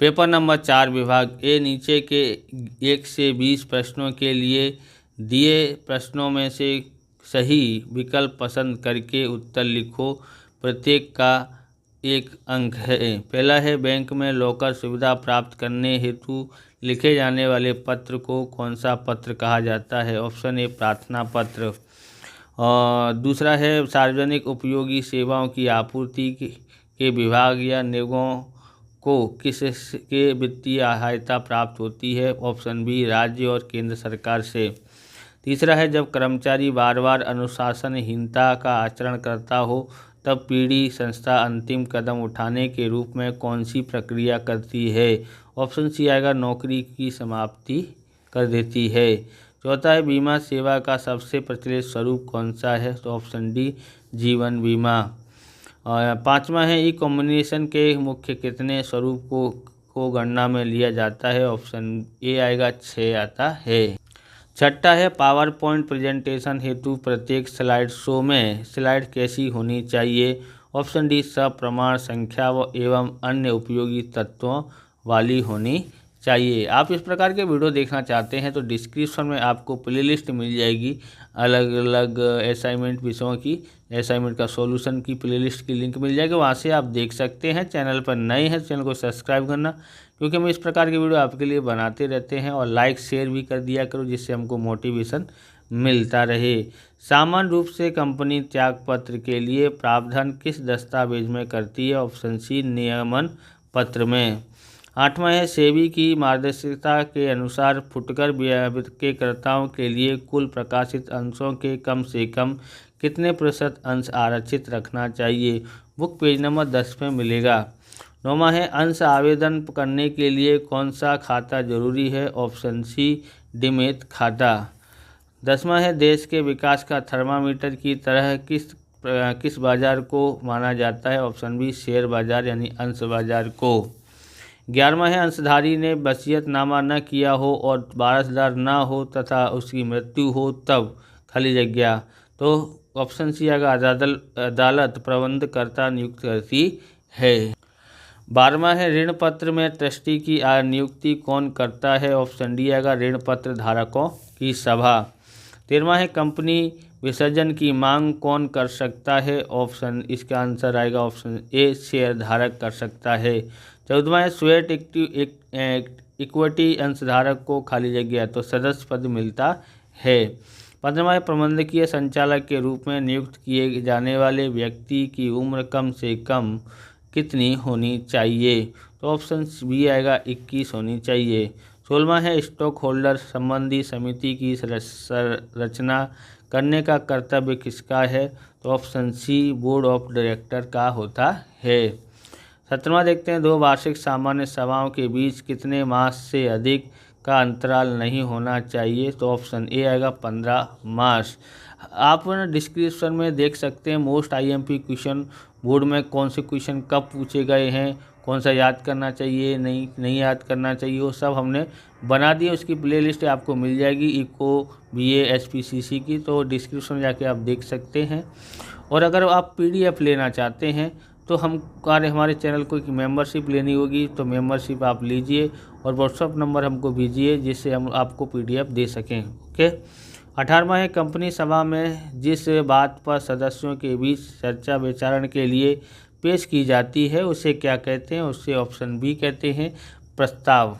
Paper number 4 विभाग ए, नीचे के 1 से 20 प्रश्नों के लिए दिए प्रश्नों में से सही विकल्प पसंद करके उत्तर लिखो। प्रत्येक का 1 अंक है। पहला है, बैंक में लॉकर सुविधा प्राप्त करने हेतु लिखे जाने वाले पत्र को कौन सा पत्र कहा जाता है? ऑप्शन ए, प्रार्थना पत्र। और दूसरा है, सार्वजनिक उपयोगी सेवाओं की आपूर्ति के विभाग या निगमों को किसके वित्तीय सहायता प्राप्त होती है? ऑप्शन बी, राज्य और केंद्र सरकार से। तीसरा है, जब कर्मचारी बार बार अनुशासनहीनता का आचरण करता हो तब पीड़ी संस्था अंतिम कदम उठाने के रूप में कौन सी प्रक्रिया करती है? ऑप्शन सी आएगा, नौकरी की समाप्ति कर देती है। चौथा है, बीमा सेवा का सबसे प्रचलित स्वरूप कौन सा है? तो ऑप्शन डी, जीवन बीमा। और पाँचवा है, ई कॉम्बिनेशन के मुख्य कितने स्वरूप को गणना में लिया जाता है? ऑप्शन ए आएगा, 6 आता है। छठा है, पावर पॉइंट प्रेजेंटेशन हेतु प्रत्येक स्लाइड शो में स्लाइड कैसी होनी चाहिए? ऑप्शन डी, सप्रमाण संख्या एवं अन्य उपयोगी तत्वों वाली होनी चाहिए। आप इस प्रकार के वीडियो देखना चाहते हैं तो डिस्क्रिप्शन में आपको प्लेलिस्ट मिल जाएगी, अलग अलग असाइनमेंट विषयों की, असाइनमेंट का सॉल्यूशन की प्लेलिस्ट की लिंक मिल जाएगी, वहाँ से आप देख सकते हैं। चैनल पर नए हैं तो चैनल को सब्सक्राइब करना, क्योंकि हम इस प्रकार के वीडियो आपके लिए बनाते रहते हैं। और लाइक शेयर भी कर दिया करो, जिससे हमको मोटिवेशन मिलता रहे। सामान्य रूप से कंपनी त्यागपत्र के लिए प्रावधान किस दस्तावेज में करती है? ऑप्शन सी, नियमन पत्र में। आठवां है, सेबी की मार्गदर्शिता के अनुसार फुटकर विक्रयकर्ताओं के लिए कुल प्रकाशित अंशों के कम से कम कितने प्रतिशत अंश आरक्षित रखना चाहिए? बुक पेज नंबर 10 में मिलेगा। नौवां है, अंश आवेदन करने के लिए कौन सा खाता जरूरी है? ऑप्शन सी, डीमैट खाता। 10वां है, देश के विकास का थर्मामीटर की तरह किस बाजार को माना जाता है? ऑप्शन बी, शेयर बाजार यानी अंश बाजार को। 11वां है, अंशधारी ने वसीयतनामा न किया हो और वारसदार न हो तथा उसकी मृत्यु हो तब खाली जगह, तो ऑप्शन सी आएगा, अदालत प्रबंधकर्ता नियुक्त करती है। 12वां है, ऋण पत्र में ट्रस्टी की नियुक्ति कौन करता है? ऑप्शन डी आएगा, ऋण पत्र धारकों की सभा। 13वां है, कंपनी विसर्जन की मांग कौन कर सकता है? ऑप्शन, इसका आंसर आएगा ऑप्शन ए, शेयर धारक कर सकता है। 14वां है, स्वेट इक्विटी अंशधारक को खाली जगह तो सदस्य पद मिलता है। 15वां है, प्रबंधकीय संचालक के रूप में नियुक्त किए जाने वाले व्यक्ति की उम्र कम से कम कितनी होनी चाहिए? तो ऑप्शन बी आएगा, 21 होनी चाहिए। 16वां है, स्टॉक होल्डर संबंधी समिति की रचना करने का कर्तव्य किसका है? तो option C, board of director का होता है। 17वां देखते हैं, 2 वार्षिक सामान्य सभाओं के बीच कितने मास से अधिक का अंतराल नहीं होना चाहिए? तो ऑप्शन ए आएगा, 15 मास। आप डिस्क्रिप्शन में देख सकते हैं मोस्ट आईएमपी क्वेश्चन बोर्ड में कौन से क्वेश्चन कब पूछे गए हैं, कौन सा याद करना चाहिए, नहीं याद करना चाहिए, वो सब हमने बना दिए। उसकी प्लेलिस्ट आपको मिल जाएगी इको बीए एसपीसीसी की, तो डिस्क्रिप्शन में जाके आप देख सकते हैं। और अगर आप पीडीएफ लेना चाहते हैं तो हमारे चैनल को मेंबरशिप लेनी होगी, तो मेंबरशिप आप लीजिए और व्हाट्सअप नंबर हमको भेजिए, जिससे हम आपको पीडीएफ दे सकें। ओके। 18वां है, कंपनी सभा में जिस बात पर सदस्यों के बीच चर्चा विचारण के लिए पेश की जाती है उसे क्या कहते हैं? उसे ऑप्शन बी कहते हैं, प्रस्ताव।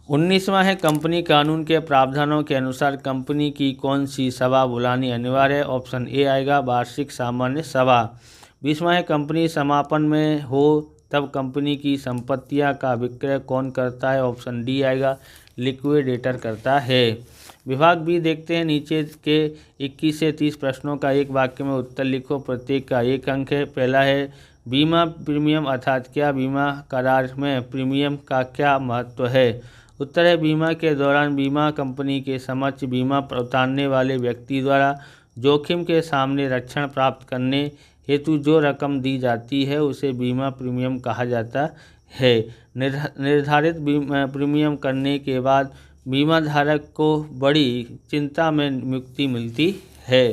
19वां है, कंपनी कानून के प्रावधानों के अनुसार कंपनी की कौन सी सभा बुलानी अनिवार्य है? ऑप्शन ए आएगा, वार्षिक सामान्य सभा। 20वां है, कंपनी समापन में हो तब कंपनी की संपत्तियां का विक्रय कौन करता है? ऑप्शन डी आएगा, लिक्विडेटर करता है। विभाग बी देखते हैं, नीचे के 21 से 30 प्रश्नों का एक वाक्य में उत्तर लिखो, प्रत्येक का 1 अंक है। पहला है, बीमा प्रीमियम अर्थात क्या? बीमा करार में प्रीमियम का क्या महत्व है? उत्तर है, बीमा के दौरान बीमा कंपनी के समक्ष बीमा उतारने वाले व्यक्ति द्वारा जोखिम के सामने रक्षण प्राप्त करने हेतु जो रकम दी जाती है उसे बीमा प्रीमियम कहा जाता है। निर्धारित प्रीमियम करने के बाद बीमा धारक को बड़ी चिंता में मुक्ति मिलती है।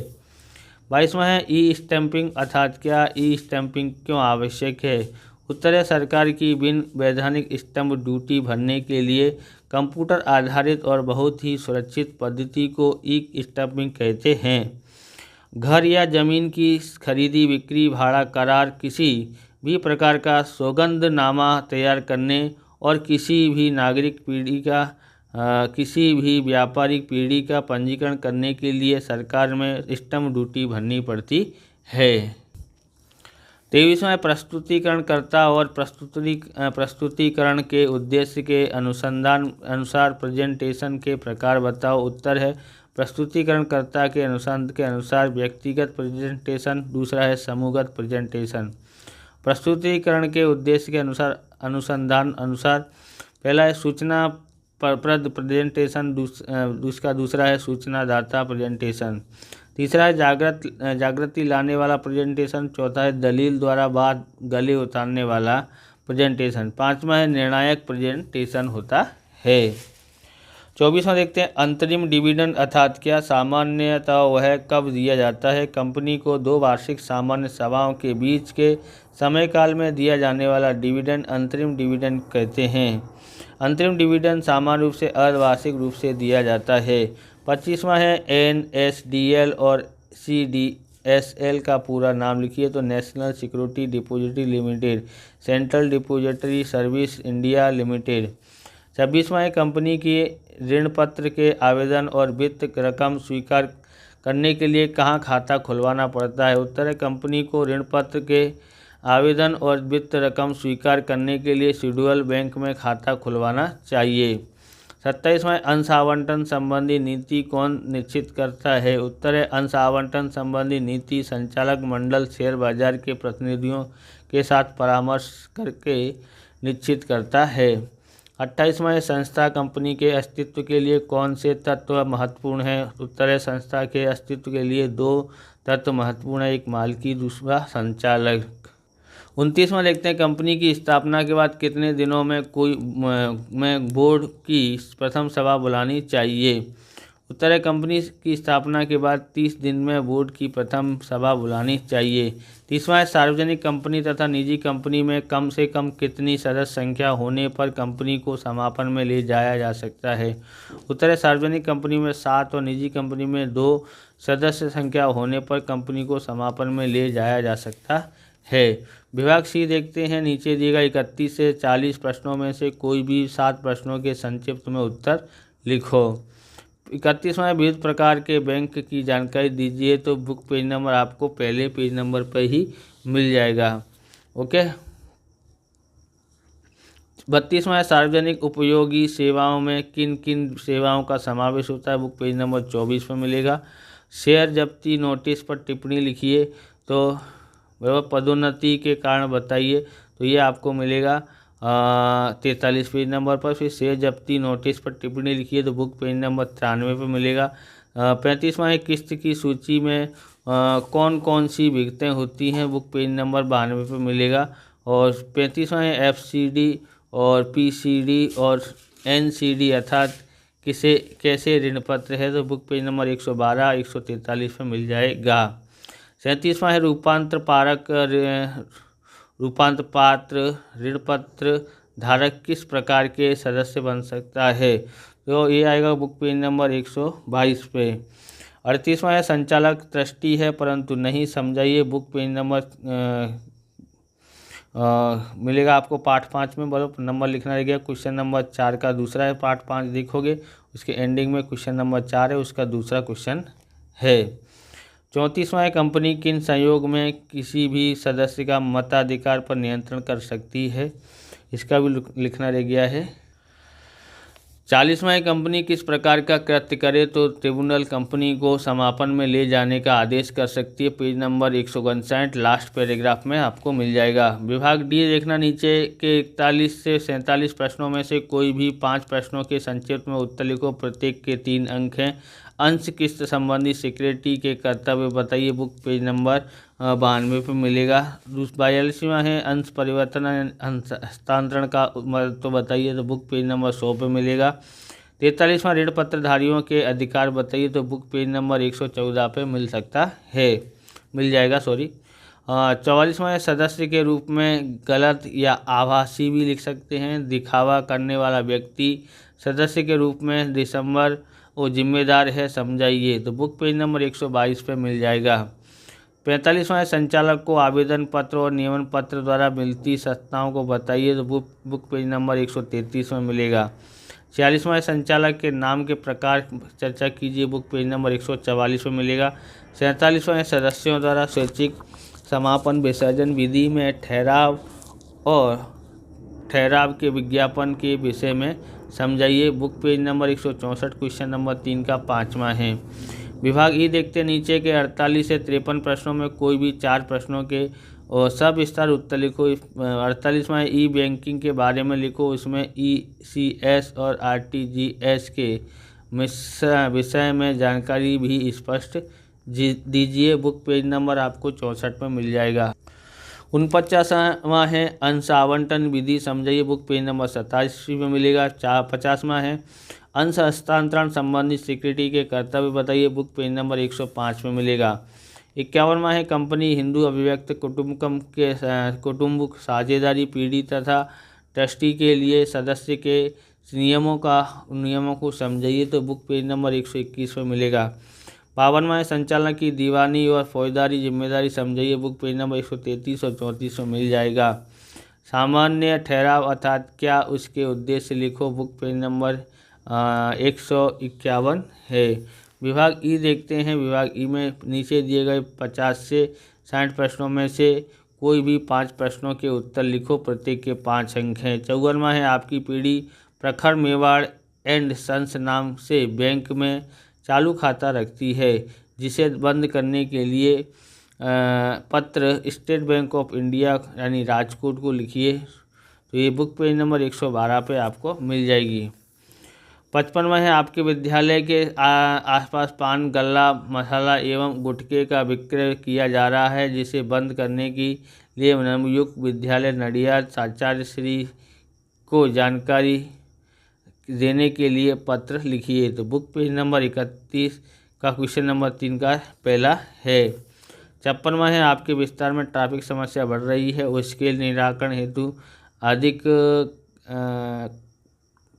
22वां है, ई स्टैंपिंग अर्थात क्या? ई स्टैंपिंग क्यों आवश्यक है? उत्तर है सरकार की बिन वैधानिक स्टैम्प ड्यूटी भरने के लिए कंप्यूटर आधारित और बहुत ही सुरक्षित पद्धति को ई स्टैम्पिंग कहते हैं। घर या जमीन की खरीदी बिक्री भाड़ा करार किसी भी प्रकार का सौगंधनामा तैयार करने और किसी भी नागरिक पीढ़ी का किसी भी व्यापारिक पीढ़ी का पंजीकरण करने के लिए सरकार में स्टैम्प ड्यूटी भरनी पड़ती है। 23वां प्रस्तुतिकरणकर्ता और प्रस्तुतिकरण के उद्देश्य के अनुसार प्रेजेंटेशन के प्रकार बताओ। उत्तर है प्रस्तुतिकरणकर्ता के अनुसार व्यक्तिगत प्रेजेंटेशन, दूसरा है समूहगत प्रेजेंटेशन। प्रस्तुतिकरण के उद्देश्य के अनुसार पहला है सूचनाप्रद प्रेजेंटेशन, दूसरा है सूचनादाता प्रेजेंटेशन, तीसरा है जागृति लाने वाला प्रेजेंटेशन, चौथा है दलील द्वारा बात गले उतारने वाला प्रेजेंटेशन, पांचवा है निर्णायक प्रेजेंटेशन होता है। 24वां देखते हैं अंतरिम डिविडेंड अर्थात क्या। सामान्यतः वह कब दिया जाता है। कंपनी को 2 वार्षिक सामान्य सभाओं के बीच के समय काल में दिया जाने वाला डिविडेंड अंतरिम डिविडेंड कहते हैं। अंतरिम डिविडेंड सामान्य रूप से अर्धवार्षिक रूप से दिया जाता है। 25वां है NSDL और CDSL का पूरा नाम लिखिए तो national security depository limited, central depository service India limited. 26वां है कंपनी की ऋण पत्र के आवेदन और वित्त रकम स्वीकार करने के लिए कहाँ खाता खुलवाना पड़ता है। उत्तर है कंपनी को ऋण पत्र के आवेदन और वित्त रकम स्वीकार करने के लिए शेड्यूल बैंक में खाता खुलवाना चाहिए। 27वां अंश आवंटन संबंधी नीति कौन निश्चित करता है। उत्तर है अंश आवंटन संबंधी नीति संचालक मंडल शेयर बाजार के प्रतिनिधियों के साथ परामर्श करके निश्चित करता है। 28वां है संस्था कंपनी के अस्तित्व के लिए कौन से तत्व महत्वपूर्ण है। उत्तर है संस्था के अस्तित्व के लिए 2 तत्व महत्वपूर्ण है, एक मालिकी दूसरा संचालक। 29वां देखते हैं कंपनी की स्थापना के बाद कितने दिनों में बोर्ड की प्रथम सभा बुलानी चाहिए। उत्तर है कंपनी की स्थापना के बाद 30 दिन में बोर्ड की प्रथम सभा बुलानी चाहिए। 30वां है सार्वजनिक कंपनी तथा निजी कंपनी में कम से कम कितनी सदस्य संख्या होने पर कंपनी को समापन में ले जाया जा सकता है। उत्तर है सार्वजनिक कंपनी में 7 और निजी कंपनी में 2 सदस्य संख्या होने पर कंपनी को समापन में ले जाया जा सकता है। विभाग सी देखते हैं नीचे दिए गए 31 से 40 प्रश्नों में से कोई भी 7 प्रश्नों के संक्षिप्त में उत्तर लिखो। 31वां विविध प्रकार के बैंक की जानकारी दीजिए तो बुक पेज नंबर आपको पहले पेज नंबर पर ही मिल जाएगा। ओके। 32वां सार्वजनिक उपयोगी सेवाओं में किन किन सेवाओं का समावेश होता है, बुक पेज नंबर 24 पर मिलेगा। शेयर जब्ती नोटिस पर टिप्पणी लिखिए तो पदोन्नति के कारण बताइए तो ये आपको मिलेगा 43 पेज नंबर पर। फिर शेयर जब्ती नोटिस पर टिप्पणी लिखिए तो बुक पेज नंबर 93 पर मिलेगा। 35वां है किस्त की सूची में कौन कौन सी विगतें होती हैं, बुक पेज नंबर 92 पर मिलेगा। और 35वां है FCD और PCD और NCD अर्थात कैसे ऋण पत्र है तो बुक पेज नंबर 112 143 पर मिल जाएगा। 37वां है रूपांतर पात्र ऋण पत्र धारक किस प्रकार के सदस्य बन सकता है तो ये आएगा बुक पेज नंबर 122 पे। 38वां है संचालक ट्रस्टी है परंतु नहीं समझाइए, बुक पेज नंबर मिलेगा आपको पार्ट 5 में। बोलो नंबर लिखना रह गया। क्वेश्चन नंबर 4 का दूसरा है पार्ट 5 देखोगे उसके एंडिंग में क्वेश्चन नंबर 4 है उसका दूसरा क्वेश्चन है। 34वां है कंपनी किन संयोग में किसी भी सदस्य का मताधिकार पर नियंत्रण कर सकती है, इसका भी लिखना रह गया है। 40वां है कंपनी किस प्रकार का कृत्य करे तो ट्रिब्यूनल कंपनी को समापन में ले जाने का आदेश कर सकती है, पेज नंबर 159 लास्ट पैराग्राफ में आपको मिल जाएगा। विभाग डी देखना नीचे के 41 से 47 प्रश्नों में से कोई भी 5 प्रश्नों के संक्षिप्त में उत्तर लिखो, प्रत्येक के 3 अंक हैं। अंश किस्त संबंधी सिक्योरिटी के कर्तव्य बताइए, बुक पेज नंबर 92 पर मिलेगा। 42वां है अंश परिवर्तन हस्तांतरण का तो बताइए तो बुक पेज नंबर 100 पर मिलेगा। 43वां ऋण पत्रधारियों के अधिकार बताइए तो बुक पेज नंबर 114 पे मिल जाएगा। 44वां सदस्य के रूप में गलत या आभासी भी लिख सकते हैं। दिखावा करने वाला व्यक्ति सदस्य के रूप में दिसंबर वो जिम्मेदार है, समझाइए। तो बुक पेज नंबर 122 पे मिल जाएगा। 45वां संचालक को आवेदन पत्र और नियमन पत्र द्वारा मिलती सत्ताओं को बताइए। तो बुक पेज नंबर 133 में मिलेगा। 46वां संचालक के नाम के प्रकार चर्चा कीजिए। बुक पेज नंबर 144 में मिलेगा। 47वां सदस्यों द्वारा स्वैच्छिक समापन विसर्जन विधि में ठहराव और ठहराव के विज्ञापन के विषय में समझाइए। Book page number 164 question number 3 का 5वां है। विभाग ई देखते नीचे के 48 से 53 प्रश्नों में कोई भी 4 प्रश्नों के और सब स्तर उत्तर लिखो। 48वां ई बैंकिंग के बारे में लिखो। इसमें ECS और RTGS के विषय में जानकारी भी स्पष्ट दीजिए। बुक पेज नंबर आपको 64 में मिल जाएगा। 49वां है अंश आवंटन विधि, समझाइए। बुक पेज नंबर 27 में मिलेगा। 50वां है अंश हस्तांतरण संबंधी सिक्योरिटी के कर्तव्य बताइए। बुक पेज नंबर 105 में मिलेगा। 51वां है कंपनी हिंदू अभिव्यक्त कुटुंबकम के कुटुंब साझेदारी पीढ़ी तथा ट्रस्टी के लिए सदस्य के नियमों को समझाइए। तो बुक पेज नंबर 121 में मिलेगा। 52वां संचालन की दीवानी और फौजदारी जिम्मेदारी समझाइए। बुक पेज नंबर 133 और 34 में मिल जाएगा। सामान्य ठहराव अर्थात क्या, उसके उद्देश्य लिखो। बुक पेज नंबर 151 है। विभाग ई देखते हैं। विभाग ई में नीचे दिए गए 50 से 60 प्रश्नों में से कोई भी 5 प्रश्नों के उत्तर लिखो। प्रत्येक के 5 अंक हैं। 54वां है आपकी पीढ़ी प्रखर मेवाड़ एंड सन्स नाम से बैंक में चालू खाता रखती है, जिसे बंद करने के लिए पत्र स्टेट बैंक ऑफ इंडिया यानी राजकोट को लिखिए। तो ये बुक पेज नंबर 112 पे आपको मिल जाएगी। 55वां है आपके विद्यालय के आसपास पान, गल्ला, मसाला एवं गुटखे का विक्रय किया जा रहा है, जिसे बंद करने के लिए नवयुक्त विद्यालय नडियाद आचार्य श्री को जानकारी देने के लिए पत्र लिखिए। तो बुक पेज नंबर 31 का क्वेश्चन नंबर 3 का पहला है। 56वां है आपके विस्तार में ट्रैफिक समस्या बढ़ रही है, उसके निराकरण हेतु अधिक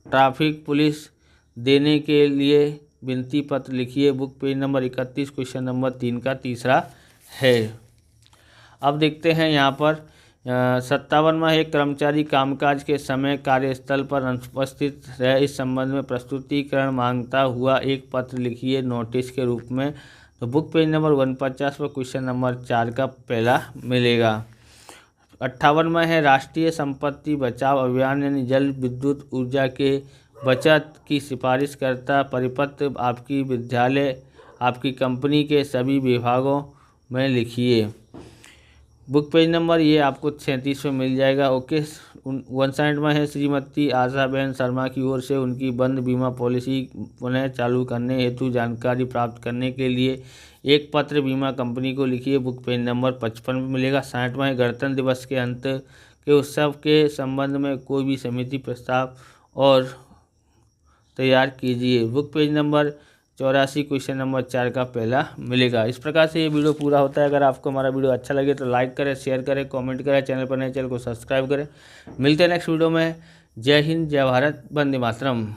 ट्रैफिक पुलिस देने के लिए विनती पत्र लिखिए। Book page number 31 question number 3 का तीसरा है। अब देखते हैं यहाँ पर 57वां है कर्मचारी कामकाज के समय कार्यस्थल पर अनुपस्थित रहे, इस संबंध में प्रस्तुतिकरण मांगता हुआ एक पत्र लिखिए नोटिस के रूप में। तो बुक पेज नंबर 49 पर क्वेश्चन नंबर 4 का पहला मिलेगा। 58वां है राष्ट्रीय संपत्ति बचाव अभियान यानी जल विद्युत ऊर्जा के बचत की सिफारिश करता परिपत्र आपकी विद्यालय आपकी कंपनी के सभी विभागों में लिखिए। बुक पेज नंबर ये आपको 37 में मिल जाएगा। ओके। 59वां है श्रीमती आशाबेन शर्मा की ओर से उनकी बंद बीमा पॉलिसी पुनः चालू करने हेतु जानकारी प्राप्त करने के लिए एक पत्र बीमा कंपनी को लिखिए। बुक पेज नंबर 55 में मिलेगा। 60वां है गणतंत्र दिवस के अंत के उत्सव के संबंध में कोई भी समिति प्रस्ताव और तैयार कीजिए। Book page number 84 question number 4 का पहला मिलेगा। इस प्रकार से ये वीडियो पूरा होता है। अगर आपको हमारा वीडियो अच्छा लगे तो लाइक करें, शेयर करें, कमेंट करें, चैनल पर नए चैनल को सब्सक्राइब करें। मिलते हैं नेक्स्ट वीडियो में। जय हिंद, जय भारत, वंदे मातरम।